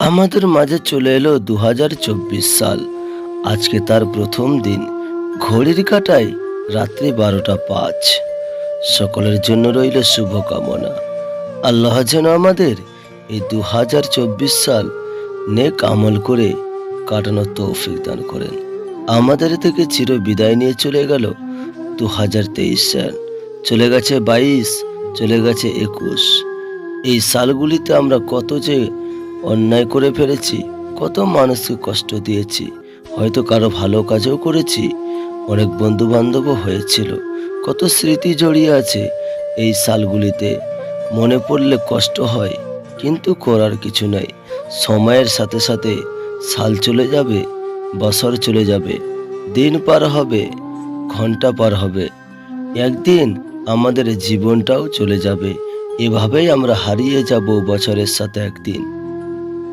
আমাদের মাঝে চলে এলো 2024 সাল। আজকে তার প্রথম দিন। ঘড়ির কাঁটায় রাত্রি 12টা 5। সকলের জন্য রইল শুভকামনা। আল্লাহ যেন আমাদের এই 2024 সাল নেক আমল করে কাটানোর তৌফিক দান করেন। আমাদের থেকে চির বিদায় নিয়ে চলে গেল 2023 সাল। চলে গেছে 22, চলে গেছে 21। এই সালগুলিতে আমরা কত যে অন্যায় করে ফেলেছি, কত মানুষকে কষ্ট দিয়েছি, হয়তো কারো ভালো কাজও করেছি, অনেক বন্ধু বান্ধবও হয়েছিল। কত স্মৃতি জড়িয়ে আছে এই সালগুলিতে। মনে পড়লে কষ্ট হয়, কিন্তু করার কিছু নাই। সময়ের সাথে সাথে সাল চলে যাবে, বছর চলে যাবে, দিন পার হবে, ঘন্টা পার হবে, একদিন আমাদের জীবনটাও চলে যাবে। এভাবেই আমরা হারিয়ে যাব বছরের সাথে একদিন।